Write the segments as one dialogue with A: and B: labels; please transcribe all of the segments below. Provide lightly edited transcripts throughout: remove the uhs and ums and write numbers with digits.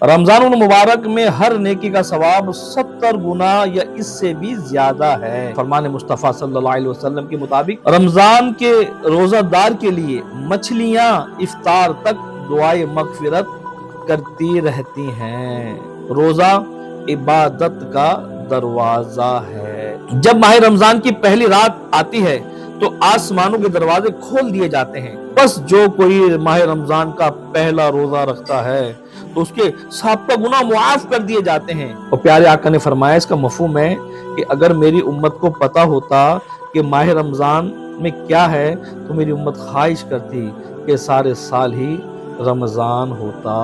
A: رمضان المبارک میں ہر نیکی کا ثواب 70 گنا یا اس سے بھی زیادہ ہے۔ فرمان مصطفیٰ صلی اللہ علیہ وسلم کے مطابق رمضان کے روزہ دار کے لیے مچھلیاں افطار تک دعائے مغفرت کرتی رہتی ہیں۔ روزہ عبادت کا دروازہ ہے۔ جب ماہ رمضان کی پہلی رات آتی ہے تو آسمانوں کے دروازے کھول دیے جاتے ہیں۔ بس جو کوئی ماہ رمضان کا پہلا روزہ رکھتا ہے تو اس کے سابقہ گناہ معاف کر دیے جاتے ہیں۔ اور پیارے آقا نے فرمایا اس کا مفہوم ہے کہ اگر میری امت کو پتا ہوتا کہ ماہ رمضان میں کیا ہے تو میری امت خواہش کرتی کہ سارے سال ہی رمضان ہوتا۔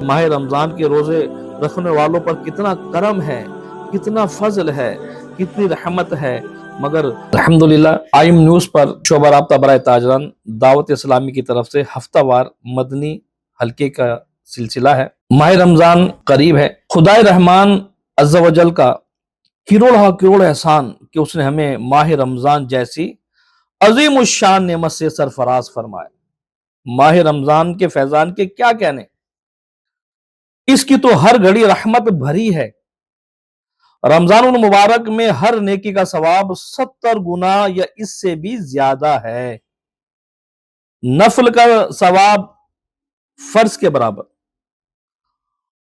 A: ماہ رمضان کے روزے رکھنے والوں پر کتنا کرم ہے، کتنا فضل ہے، کتنی رحمت ہے، مگر الحمدللہ آئم نیوز پر شعبہ رابطہ برائے تاجران دعوت اسلامی کی طرف سے ہفتہ وار مدنی حلقے کا سلسلہ ہے۔ ماہ رمضان قریب ہے۔ خدائے رحمان عز و جل کا کروڑ احسان کہ اس نے ہمیں ماہ رمضان جیسی عظیم الشان نعمت سے سرفراز فرمایا۔ ماہ رمضان کے فیضان کے کیا کہنے، اس کی تو ہر گھڑی رحمت بھری ہے۔ رمضان المبارک میں ہر نیکی کا ثواب 70 گنا یا اس سے بھی زیادہ ہے۔ نفل کا ثواب فرض کے برابر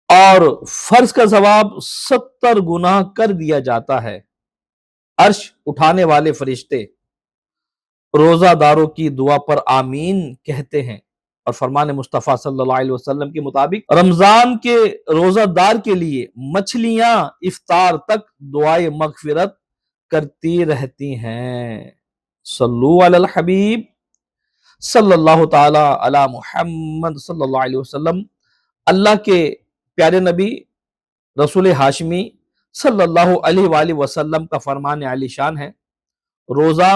A: اور فرض کا ثواب 70 گنا کر دیا جاتا ہے۔ عرش اٹھانے والے فرشتے روزہ داروں کی دعا پر آمین کہتے ہیں، اور فرمان مصطفیٰ صلی اللہ علیہ وسلم کے مطابق رمضان کے روزہ دار کے لیے مچھلیاں افطار تک دعائے مغفرت کرتی رہتی ہیں۔ صلو علی الحبیب صلی اللہ تعالی علی محمد صلی اللہ علیہ وسلم۔ اللہ کے پیارے نبی رسول ہاشمی صلی اللہ علیہ وآلہ وسلم کا فرمان عالی شان ہے، روزہ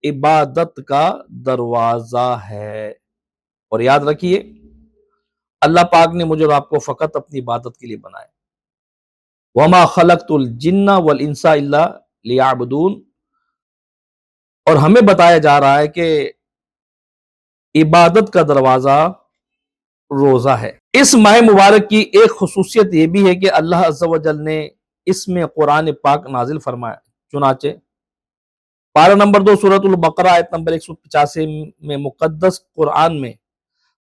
A: عبادت کا دروازہ ہے۔ اور یاد رکھیے اللہ پاک نے مجھے اور آپ کو فقط اپنی عبادت کے لیے بنایا۔ وَمَا خَلَقْتُ الْجِنَّ وَالْإِنسَ إِلَّا لِيَعْبُدُونَ، اور ہمیں بتایا جا رہا ہے کہ عبادت کا دروازہ روزہ ہے۔ اس ماہ مبارک کی ایک خصوصیت یہ بھی ہے کہ اللہ عز و جل نے اس میں قرآن پاک نازل فرمایا۔ چنانچہ پارہ نمبر 2 سورۃ البقرہ آیت نمبر 185 میں مقدس قرآن میں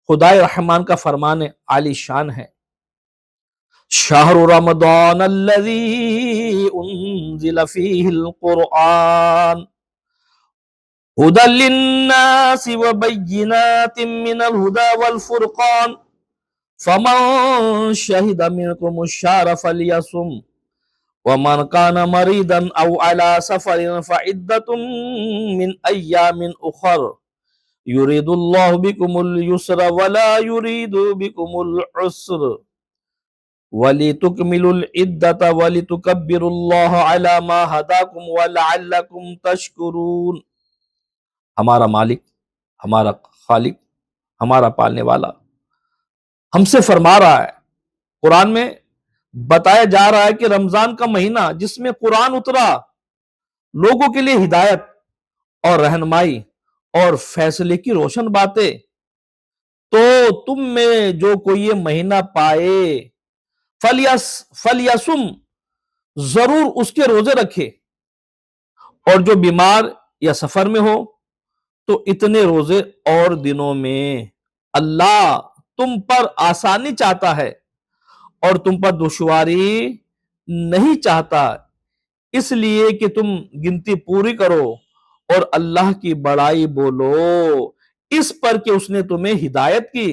A: خدائے رحمان کا فرمان عالی شان ہے، شہر رمضان الذی انزل فیہ القرآن ہدی للناس وبینات من الہدی والفرقان فمن شہد منکم الشہر فلیصم ومن کان مریضا او علی سفر فعدۃ من ایام اخر یرید اللہ بکم اليسر ولا یرید بکم العسر وَلِتُكْمِلُوا الْعِدَّةَ وَلِتُكَبِّرُوا اللَّهَ عَلَى مَا هَدَاكُمْ وَلَعَلَّكُمْ تَشْكُرُونَ۔ ہمارا مالک، ہمارا خالق، ہمارا پالنے والا ہم سے فرما رہا ہے، قرآن میں بتایا جا رہا ہے کہ رمضان کا مہینہ جس میں قرآن اترا، لوگوں کے لیے ہدایت اور رہنمائی اور فیصلے کی روشن باتیں، تو تم میں جو کوئی یہ مہینہ پائے فلیسم، ضرور اس کے روزے رکھے، اور جو بیمار یا سفر میں ہو تو اتنے روزے اور دنوں میں۔ اللہ تم پر آسانی چاہتا ہے اور تم پر دشواری نہیں چاہتا، اس لیے کہ تم گنتی پوری کرو اور اللہ کی بڑائی بولو، اس پر کہ اس نے تمہیں ہدایت کی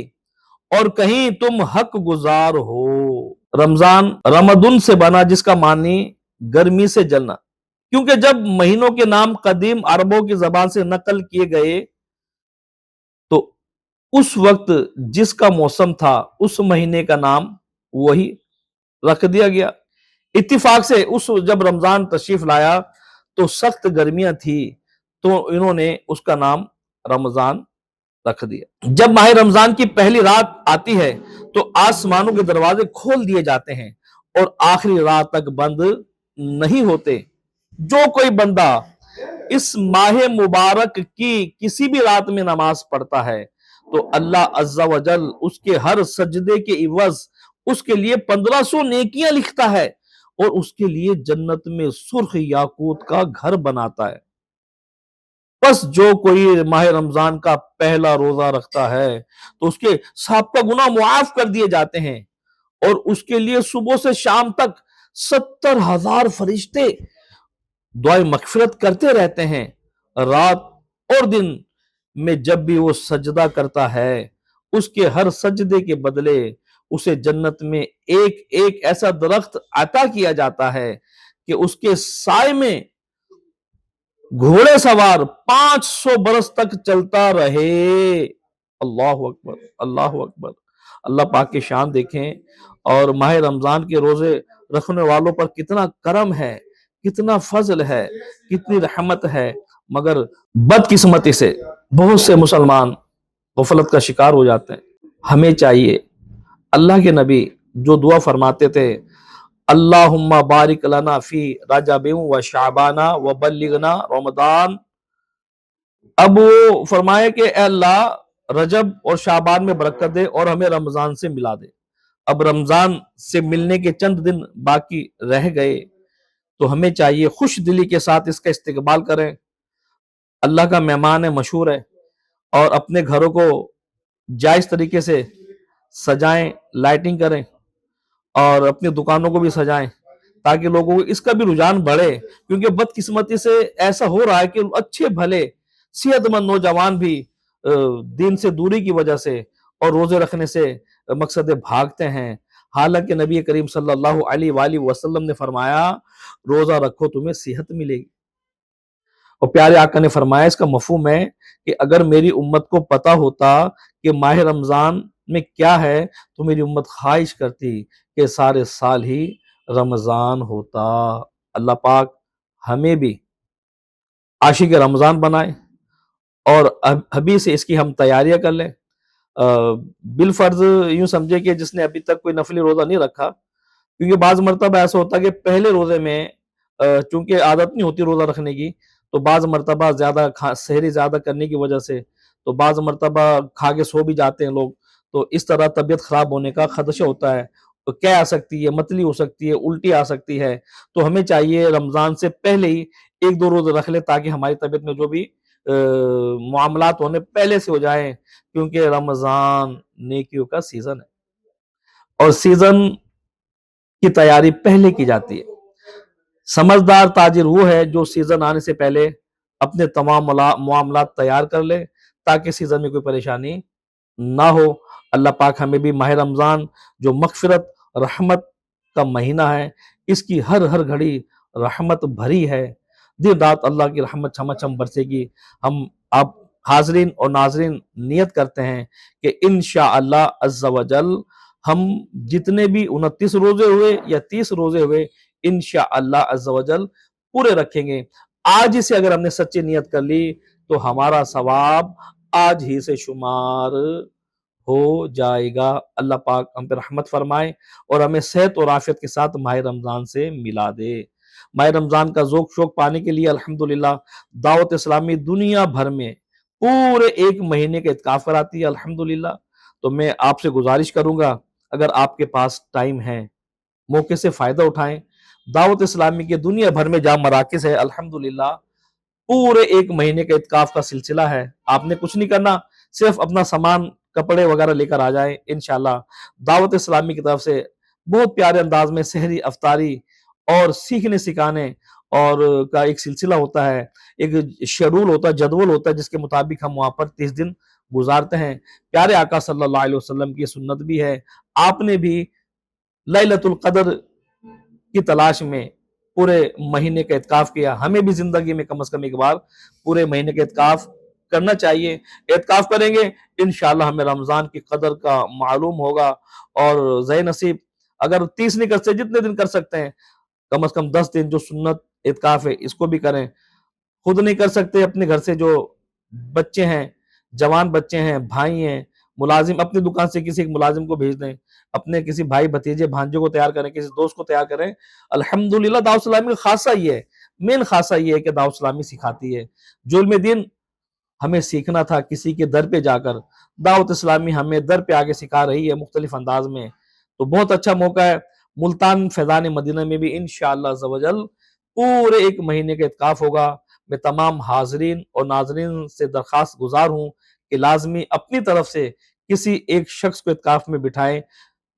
A: اور کہیں تم حق گزار ہو۔ رمضان رمضان سے بنا جس کا معنی گرمی سے جلنا، کیونکہ جب مہینوں کے نام قدیم عربوں کی زبان سے نقل کیے گئے تو اس وقت جس کا موسم تھا اس مہینے کا نام وہی رکھ دیا گیا۔ اتفاق سے جب رمضان تشریف لایا تو سخت گرمیاں تھی تو انہوں نے اس کا نام رمضان رکھ دیا۔ جب ماہ رمضان کی پہلی رات آتی ہے تو آسمانوں کے دروازے کھول دیے جاتے ہیں اور آخری رات تک بند نہیں ہوتے۔ جو کوئی بندہ اس ماہ مبارک کی کسی بھی رات میں نماز پڑھتا ہے تو اللہ عز و جل اس کے ہر سجدے کے عوض اس کے لیے 1500 نیکیاں لکھتا ہے اور اس کے لیے جنت میں سرخ یاقوت کا گھر بناتا ہے۔ بس جو کوئی ماہ رمضان کا پہلا روزہ رکھتا ہے تو اس کے سابقہ گناہ معاف کر دیے جاتے ہیں، اور اس کے لیے صبح سے شام تک 70,000 فرشتے دعائے مغفرت کرتے رہتے ہیں۔ رات اور دن میں جب بھی وہ سجدہ کرتا ہے، اس کے ہر سجدے کے بدلے اسے جنت میں ایک ایک ایسا درخت عطا کیا جاتا ہے کہ اس کے سائے میں گھوڑے سوار 500 برس تک چلتا رہے۔ اللہ اکبر، اللہ اکبر۔ اللہ پاک کی شان دیکھیں، اور ماہ رمضان کے روزے رکھنے والوں پر کتنا کرم ہے، کتنا فضل ہے، کتنی رحمت ہے، مگر بدقسمتی سے بہت سے مسلمان غفلت کا شکار ہو جاتے ہیں۔ ہمیں چاہیے، اللہ کے نبی جو دعا فرماتے تھے، اللہم بارک لنا فی رجب و شعبان و بلغنا رمضان، اب وہ فرمائے کہ اے اللہ رجب اور شعبان میں برکت دے اور ہمیں رمضان سے ملا دے۔ اب رمضان سے ملنے کے چند دن باقی رہ گئے، تو ہمیں چاہیے خوش دلی کے ساتھ اس کا استقبال کریں۔ اللہ کا مہمان ہے، مشہور ہے، اور اپنے گھروں کو جائز طریقے سے سجائیں، لائٹنگ کریں، اور اپنی دکانوں کو بھی سجائیں، تاکہ لوگوں کو اس کا بھی رجحان بڑھے، کیونکہ بدقسمتی سے ایسا ہو رہا ہے کہ اچھے بھلے صحت مند نوجوان بھی دین سے دوری کی وجہ سے اور روزے رکھنے سے مقصد بھاگتے ہیں، حالانکہ نبی کریم صلی اللہ علیہ وآلہ وسلم نے فرمایا روزہ رکھو تمہیں صحت ملے گی، اور پیارے آقا نے فرمایا اس کا مفہوم ہے کہ اگر میری امت کو پتا ہوتا کہ ماہ رمضان میں کیا ہے تو میری امت خواہش کرتی کہ سارے سال ہی رمضان ہوتا۔ اللہ پاک ہمیں بھی عاشق رمضان بنائے، اور ابھی سے اس کی ہم تیاریاں کر لیں۔ بالفرض یوں سمجھے کہ جس نے ابھی تک کوئی نفلی روزہ نہیں رکھا، کیونکہ بعض مرتبہ ایسا ہوتا ہے کہ پہلے روزے میں چونکہ عادت نہیں ہوتی روزہ رکھنے کی، تو بعض مرتبہ سحری زیادہ کرنے کی وجہ سے تو بعض مرتبہ کھا کے سو بھی جاتے ہیں لوگ، تو اس طرح طبیعت خراب ہونے کا خدشہ ہوتا ہے، تو کیا آ سکتی ہے، متلی ہو سکتی ہے، الٹی آ سکتی ہے، تو ہمیں چاہیے رمضان سے پہلے ہی 1-2 روزے رکھ لے تاکہ ہماری طبیعت میں جو بھی معاملات ہونے پہلے سے ہو جائیں، کیونکہ رمضان نیکیوں کا سیزن ہے، اور سیزن کی تیاری پہلے کی جاتی ہے۔ سمجھدار تاجر وہ ہے جو سیزن آنے سے پہلے اپنے تمام معاملات تیار کر لے تاکہ سیزن میں کوئی پریشانی نہ ہو۔ اللہ پاک ہمیں بھی ماہ رمضان جو مغفرت رحمت کا مہینہ ہے، اس کی ہر گھڑی رحمت بھری ہے، دن رات اللہ کی رحمت چھم برسے گی۔ ہم آپ حاضرین اور ناظرین نیت کرتے ہیں کہ انشاءاللہ عز و جل ہم جتنے بھی 29 روزے ہوئے یا 30 روزے ہوئے انشاءاللہ عز و جل پورے رکھیں گے۔ آج ہی سے اگر ہم نے سچی نیت کر لی تو ہمارا ثواب آج ہی سے شمار ہو جائے گا۔ اللہ پاک ہم پہ رحمت فرمائے اور ہمیں صحت اور عافیت کے ساتھ ماہ رمضان سے ملا دے۔ ماہ رمضان کا ذوق شوق پانے کے لیے الحمدللہ دعوت اسلامی دنیا بھر میں پورے 1 مہینے کا اعتکاف کراتی ہے الحمدللہ۔ تو میں آپ سے گزارش کروں گا، اگر آپ کے پاس ٹائم ہے، موقع سے فائدہ اٹھائیں۔ دعوت اسلامی کے دنیا بھر میں جہاں مراکز ہے الحمدللہ پورے 1 مہینے کا اعتکاف کا سلسلہ ہے۔ آپ نے کچھ نہیں کرنا، صرف اپنا سامان کپڑے وغیرہ لے کر آ جائیں، انشاءاللہ دعوت اسلامی کی طرف سے بہت پیارے انداز میں سحری، افطاری اور سیکھنے سکھانے اور کا ایک سلسلہ ہوتا ہے، ایک شیڈول ہوتا ہے، جدول ہوتا ہے، جس کے مطابق ہم وہاں پر 30 دن گزارتے ہیں۔ پیارے آقا صلی اللہ علیہ وسلم کی سنت بھی ہے، آپ نے بھی لیلۃ القدر کی تلاش میں پورے مہینے کا اعتکاف کیا، ہمیں بھی زندگی میں کم از کم ایک بار پورے مہینے کا اعتکاف کرنا چاہیے۔ اعتکاف کریں گے انشاءاللہ ہمیں رمضان کی قدر کا معلوم ہوگا، اور زے نصیب اگر 30 نہیں کر سکتے، جتنے دن کر سکتے ہیں کم از کم 10 دن جو سنت اعتکاف ہے اس کو بھی کریں۔ خود نہیں کر سکتے، اپنے گھر سے جو بچے ہیں، جوان بچے ہیں، بھائی ہیں، ملازم، اپنی دکان سے کسی ایک ملازم کو بھیج دیں، اپنے کسی بھائی بھتیجے بھانجے کو تیار کریں، کسی دوست کو تیار کریں۔ الحمدللہ دعوت اسلامی کا خاصہ یہ ہے، مین خاصہ یہ ہے کہ دعوت اسلامی سکھاتی ہے جو علم دین ہمیں سیکھنا تھا کسی کے در پہ جا کر، دعوت اسلامی ہمیں در پہ آگے سکھا رہی ہے مختلف انداز میں۔ تو بہت اچھا موقع ہے۔ ملتان فیضان مدینہ میں بھی انشاءاللہ عز و جل پورے ایک مہینے کا اعتکاف ہوگا۔ میں تمام حاضرین اور ناظرین سے درخواست گزار ہوں کہ لازمی اپنی طرف سے کسی ایک شخص کو اعتکاف میں بٹھائیں،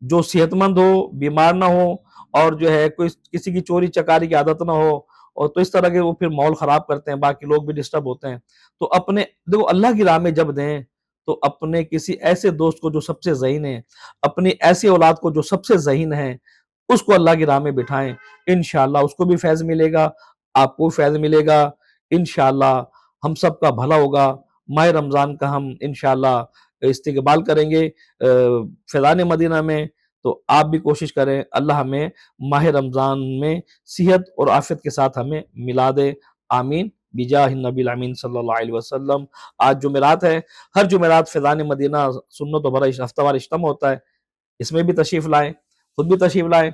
A: جو صحت مند ہو، بیمار نہ ہو، اور جو ہے کوئی کسی کی چوری چکاری کی عادت نہ ہو، اور تو اس طرح کے وہ پھر ماحول خراب کرتے ہیں، باقی لوگ بھی ڈسٹرب ہوتے ہیں۔ تو اپنے دیکھو اللہ کی راہ میں جب دیں تو اپنے کسی ایسے دوست کو جو سب سے ذہین ہے، اپنی ایسی اولاد کو جو سب سے ذہین ہے، اس کو اللہ کی راہ میں بٹھائیں، انشاءاللہ اس کو بھی فیض ملے گا، آپ کو فیض ملے گا، انشاءاللہ ہم سب کا بھلا ہوگا۔ ماہ رمضان کا ہم انشاءاللہ استقبال کریں گے فیضان مدینہ میں، تو آپ بھی کوشش کریں اللہ ہمیں ماہ رمضان میں صحت اور عافیت کے ساتھ ہمیں ملا دے، آمین بجاہ النبی الامین صلی اللہ علیہ وسلم۔ آج جمعرات ہے، ہر جمعرات فیضان مدینہ سنت و بھرا ہفتہ وار اجتماع ہوتا ہے، اس میں بھی تشریف لائیں، خود بھی تشریف لائیں،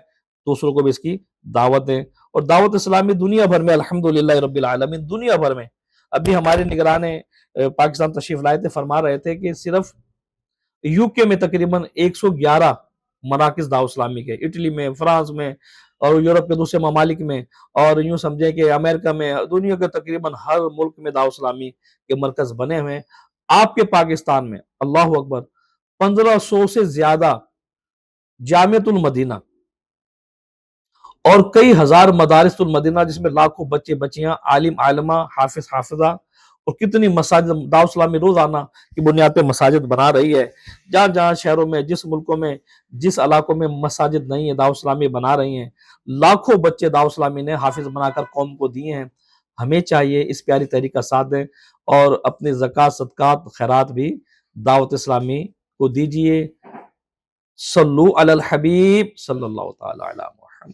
A: دوسروں کو بھی اس کی دعوت دیں۔ اور دعوت اسلامی دنیا بھر میں الحمدللہ رب العالمین، دنیا بھر میں، ابھی ہمارے نگران پاکستان تشریف لائے تھے، فرما رہے تھے کہ صرف یو کے میں تقریباً 111 مراکز دعوت اسلامی کے، اٹلی میں، فرانس میں، اور یورپ کے دوسرے ممالک میں، اور یوں سمجھیں کہ امریکہ میں، دنیا کے تقریباً ہر ملک میں دعوت اسلامی کے مرکز بنے ہوئے ہیں۔ آپ کے پاکستان میں اللہ اکبر 1500 سے زیادہ جامعۃ المدینہ اور کئی ہزار مدارس المدینہ، جس میں لاکھوں بچے بچیاں، عالم عالمہ، حافظ حافظہ، اور کتنی مساجد دعوت اسلامی روزانہ کی بنیاد پہ مساجد بنا رہی ہے۔ جہاں جہاں شہروں میں، جس ملکوں میں، جس علاقوں میں مساجد نہیں ہے، دعوت اسلامی بنا رہی ہیں، لاکھوں بچے دعوت اسلامی نے حافظ بنا کر قوم کو دیے ہیں۔ ہمیں چاہیے اس پیاری تحریک کا ساتھ دیں اور اپنے زکوٰۃ، صدقات، خیرات بھی دعوت اسلامی کو دیجیے۔ صلو علی الحبیب صلی اللہ تعالی علی محمد۔